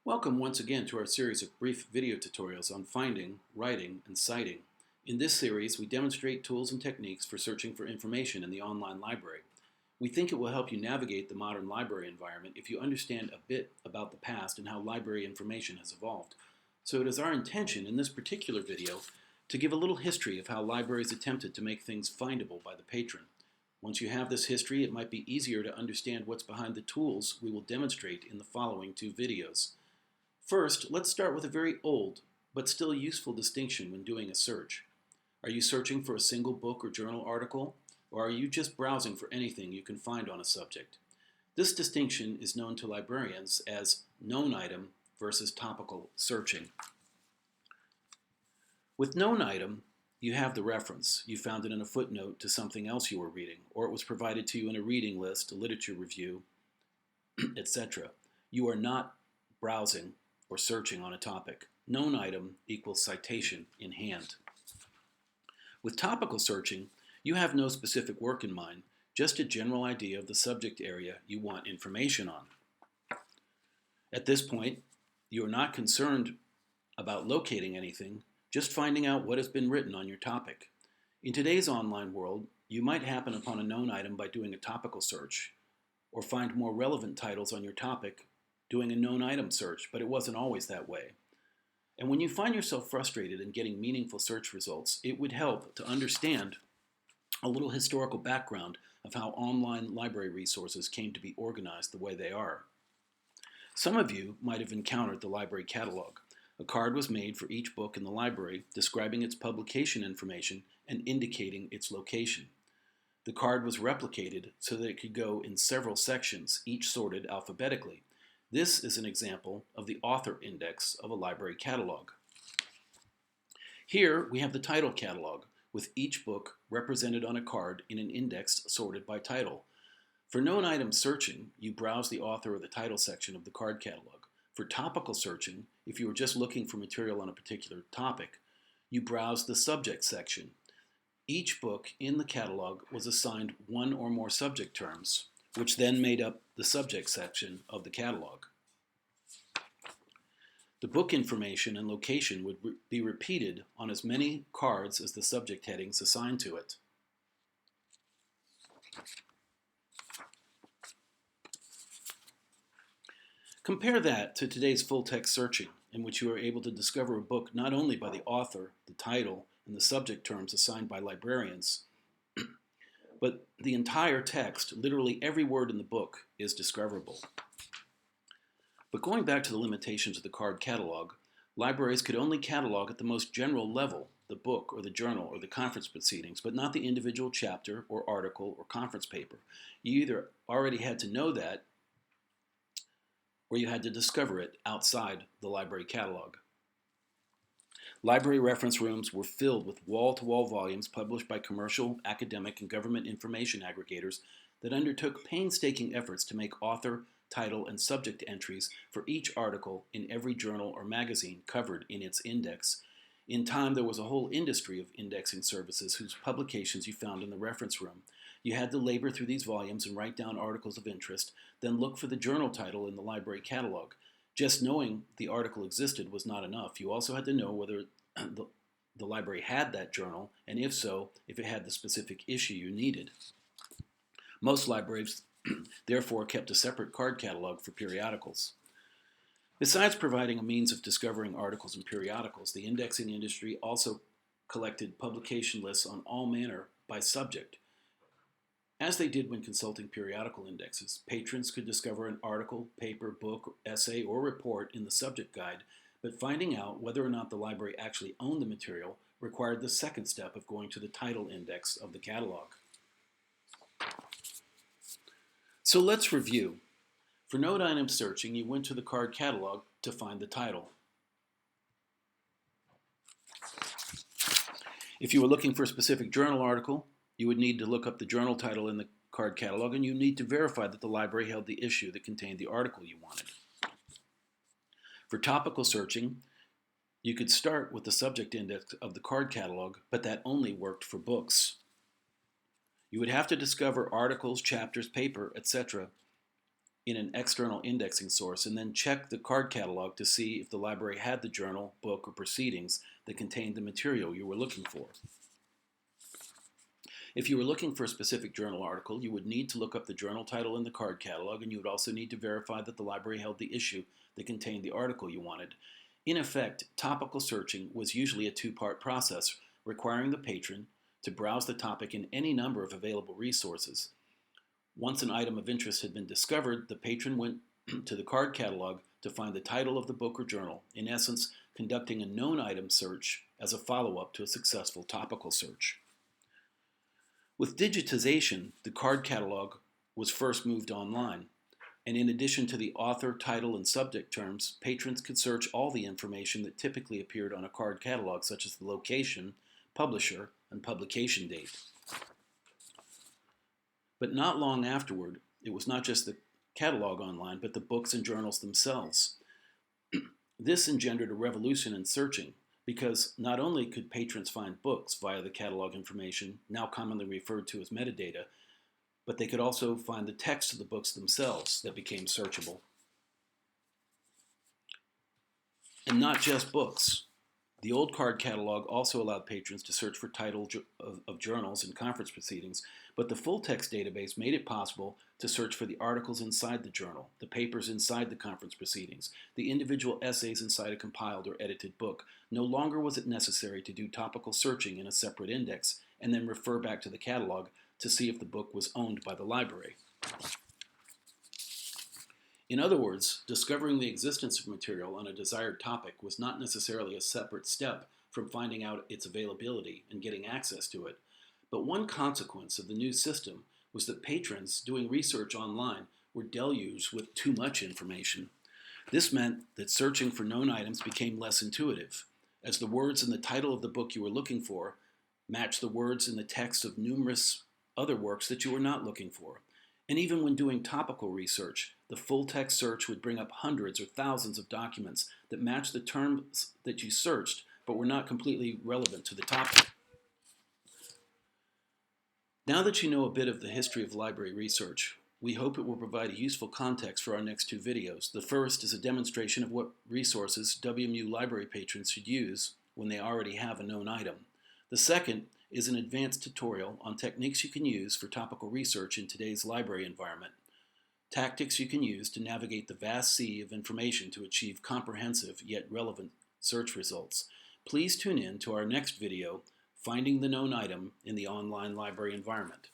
Welcome once again to our series of brief video tutorials on finding, writing, and citing. In this series, we demonstrate tools and techniques for searching for information in the online library. We think it will help you navigate the modern library environment if you understand a bit about the past and how library information has evolved. So it is our intention in this particular video to give a little history of how libraries attempted to make things findable by the patron. Once you have this history, it might be easier to understand what's behind the tools we will demonstrate in the following two videos. First, let's start with a very old, but still useful distinction when doing a search. Are you searching for a single book or journal article, or are you just browsing for anything you can find on a subject? This distinction is known to librarians as known item versus topical searching. With known item, you have the reference. You found it in a footnote to something else you were reading, or it was provided to you in a reading list, a literature review, etc. You are not browsing or searching on a topic. Known item equals citation in hand. With topical searching, you have no specific work in mind, just a general idea of the subject area you want information on. At this point, you are not concerned about locating anything, just finding out what has been written on your topic. In today's online world, you might happen upon a known item by doing a topical search, or find more relevant titles on your topic doing a known item search, but it wasn't always that way. And when you find yourself frustrated in getting meaningful search results, it would help to understand a little historical background of how online library resources came to be organized the way they are. Some of you might have encountered the library catalog. A card was made for each book in the library describing its publication information and indicating its location. The card was replicated so that it could go in several sections, each sorted alphabetically. This is an example of the author index of a library catalog. Here we have the title catalog, with each book represented on a card in an index sorted by title. For known item searching, you browse the author or the title section of the card catalog. For topical searching, if you are just looking for material on a particular topic, you browse the subject section. Each book in the catalog was assigned one or more subject terms, which then made up the subject section of the catalog. The book information and location would be repeated on as many cards as the subject headings assigned to it. Compare that to today's full-text searching, in which you are able to discover a book not only by the author, the title, and the subject terms assigned by librarians, but the entire text, literally every word in the book, is discoverable. But going back to the limitations of the card catalog, libraries could only catalog at the most general level the book or the journal or the conference proceedings, but not the individual chapter or article or conference paper. You either already had to know that, or you had to discover it outside the library catalog. Library reference rooms were filled with wall-to-wall volumes published by commercial, academic, and government information aggregators that undertook painstaking efforts to make author, title, and subject entries for each article in every journal or magazine covered in its index. In time, there was a whole industry of indexing services whose publications you found in the reference room. You had to labor through these volumes and write down articles of interest, then look for the journal title in the library catalog. Just knowing the article existed was not enough. You also had to know whether the library had that journal, and if so, if it had the specific issue you needed. Most libraries, therefore, kept a separate card catalog for periodicals. Besides providing a means of discovering articles and periodicals, the indexing industry also collected publication lists on all manner by subject. As they did when consulting periodical indexes, patrons could discover an article, paper, book, essay, or report in the subject guide, but finding out whether or not the library actually owned the material required the second step of going to the title index of the catalog. So let's review. For known item searching, you went to the card catalog to find the title. If you were looking for a specific journal article, you would need to look up the journal title in the card catalog, and you need to verify that the library held the issue that contained the article you wanted. For topical searching, you could start with the subject index of the card catalog, but that only worked for books. You would have to discover articles, chapters, paper, etc. in an external indexing source and then check the card catalog to see if the library had the journal, book, or proceedings that contained the material you were looking for. If you were looking for a specific journal article, you would need to look up the journal title in the card catalog, and you would also need to verify that the library held the issue that contained the article you wanted. In effect, topical searching was usually a two-part process, requiring the patron to browse the topic in any number of available resources. Once an item of interest had been discovered, the patron went to the card catalog to find the title of the book or journal, in essence, conducting a known item search as a follow-up to a successful topical search. With digitization, the card catalog was first moved online, and in addition to the author, title, and subject terms, patrons could search all the information that typically appeared on a card catalog, such as the location, publisher, and publication date. But not long afterward, it was not just the catalog online, but the books and journals themselves. This engendered a revolution in searching, because not only could patrons find books via the catalog information, now commonly referred to as metadata, but they could also find the text of the books themselves that became searchable. And not just books. The old card catalog also allowed patrons to search for titles of journals and conference proceedings, but the full-text database made it possible to search for the articles inside the journal, the papers inside the conference proceedings, the individual essays inside a compiled or edited book. No longer was it necessary to do topical searching in a separate index and then refer back to the catalog to see if the book was owned by the library. In other words, discovering the existence of material on a desired topic was not necessarily a separate step from finding out its availability and getting access to it. But one consequence of the new system was that patrons doing research online were deluged with too much information. This meant that searching for known items became less intuitive, as the words in the title of the book you were looking for matched the words in the text of numerous other works that you were not looking for. And even when doing topical research, the full-text search would bring up hundreds or thousands of documents that matched the terms that you searched, but were not completely relevant to the topic. Now that you know a bit of the history of library research, we hope it will provide a useful context for our next two videos. The first is a demonstration of what resources WMU library patrons should use when they already have a known item. The second is an advanced tutorial on techniques you can use for topical research in today's library environment. Tactics you can use to navigate the vast sea of information to achieve comprehensive yet relevant search results. Please tune in to our next video, Finding the Known Item in the Online Library Environment.